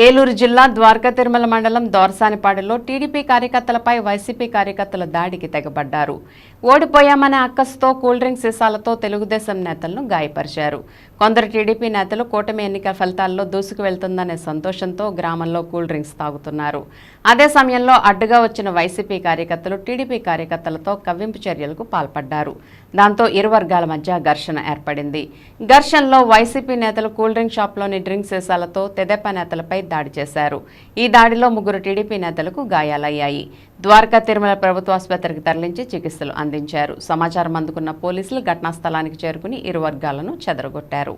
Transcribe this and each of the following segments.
ఏలూరు జిల్లా ద్వారకా తిరుమల మండలం దోర్సానిపాడులో TDP కార్యకర్తలపై YCP కార్యకర్తలు దాడికి తెగబడ్డారు. ఓడిపోయామనే అక్కసుతో కూల్ డ్రింక్ సీసాలతో తెలుగుదేశం నేతలను గాయపరిచారు. కొందరు టీడీపీ నేతలు కూటమి ఎన్నికల ఫలితాల్లో దూసుకు వెళ్తుందనే సంతోషంతో గ్రామంలో కూల్ డ్రింక్స్ తాగుతున్నారు. అదే సమయంలో అడ్డుగా వచ్చిన వైసీపీ కార్యకర్తలు టీడీపీ కార్యకర్తలతో కవ్వింపు చర్యలకు పాల్పడ్డారు. దాంతో ఇరు వర్గాల మధ్య ఘర్షణ ఏర్పడింది. ఘర్షణలో వైసీపీ నేతలు కూల్ డ్రింక్ షాప్లోని డ్రింక్ సీసాలతో తెదేపా నేతలపై దాడి చేశారు. ఈ దాడిలో ముగ్గురు టీడీపీ నేతలకు గాయాలయ్యాయి. ద్వారకా తిరుమల ప్రభుత్వ ఆసుపత్రికి తరలించి చికిత్సలు అందించారు. సమాచారం అందుకున్న పోలీసులు ఘటనా స్థలానికి చేరుకుని ఇరు వర్గాలను చెదరగొట్టారు.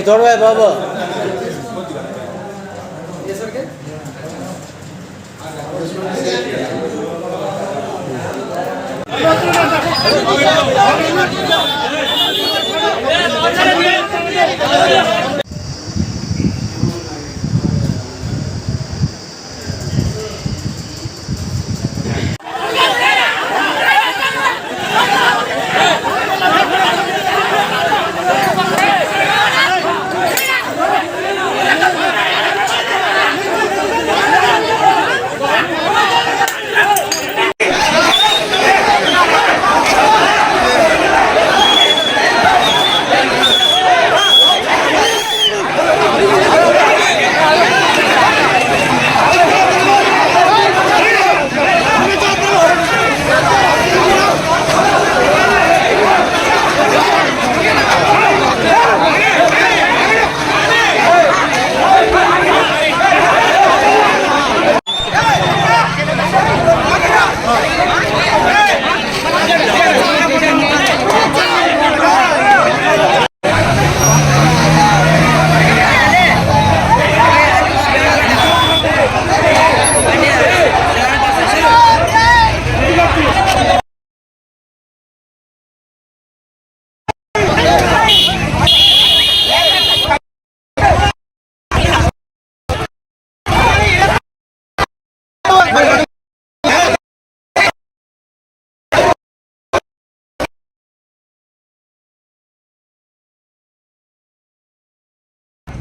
తోడవా బాబు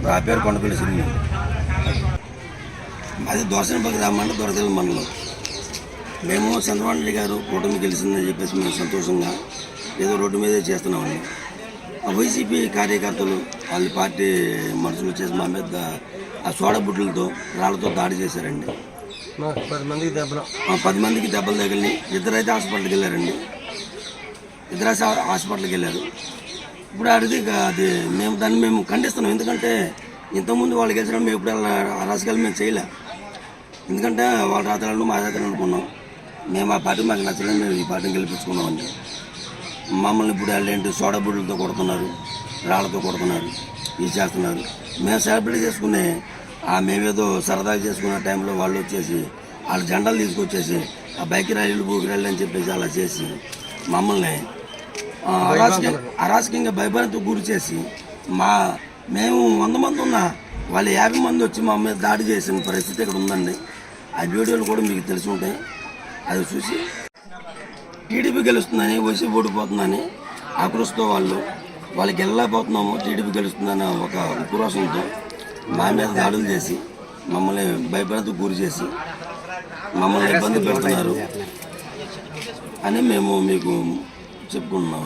నా పేరు కొండపల్లి సిరిని. అది దోసనపల్లి గ్రామంలో దొరకల మండలం. మేము చంద్రబాబు నాయుడు గారు కూటమి గెలిచిందని చెప్పేసి మేము సంతోషంగా ఏదో రోడ్డు మీదే చేస్తున్నామని వైసీపీ కార్యకర్తలు వాళ్ళ పార్టీ మనుషులు వచ్చేసి మా మీద ఆ సోడా బుడ్లతో రాళ్లతో దాడి చేశారండి. 10 మందికి దెబ్బలు తగిలినాయి. ఇద్దరైతే హాస్పిటల్కి వెళ్ళారండి. హాస్పిటల్కి వెళ్ళారు. ఇప్పుడు అది మేము ఖండిస్తున్నాం. ఎందుకంటే ఇంతకుముందు వాళ్ళు గెలిచడం మేము ఇప్పుడు రాజకీయాలు మేము చేయలే. ఎందుకంటే వాళ్ళ రాత్రాలను మా రాత్రాలు అనుకున్నాం. మేము ఆ పార్టీ మాకు నచ్చలేదు, మేము ఈ పార్టీని గెలిపించుకున్నామండి. మమ్మల్ని ఇప్పుడు వాళ్ళేంటి సోడా బుడ్లతో కొడుతున్నారు, రాళ్లతో కొడుతున్నారు, ఇది చేస్తున్నారు. మేము సెలబ్రేట్ చేసుకునే మేమేదో సరదాగా చేసుకునే టైంలో వాళ్ళు వచ్చేసి వాళ్ళ జెండాలు తీసుకొచ్చేసి ఆ బైక్ ర్యాలీలు బూకి ర్యాలీలు అని చెప్పేసి అలా చేసి మమ్మల్ని అరాచకంగా భయభ్రాంతికి గురి చేసి మేము 100 మంది ఉన్నా వాళ్ళు 50 మంది వచ్చి మా మీద దాడి చేసిన పరిస్థితి ఇక్కడ ఉందండి. ఆ వీడియోలు కూడా మీకు తెలిసి ఉంటాయి. అది చూసి టీడీపీ గెలుస్తుందని, వైసీపీ ఓడిపోతుందని ఆక్రోశంతో వాళ్ళకి వెళ్ళలేకపోతున్నాము, టీడీపీ గెలుస్తుందని ఒక ఉక్రోషంతో మా మీద దాడులు చేసి మమ్మల్ని భయభ్రాంతికి గురి చేసి మమ్మల్ని ఇబ్బంది పెడుతున్నారు అని మేము మీకు చెప్పుకుంటున్నాం.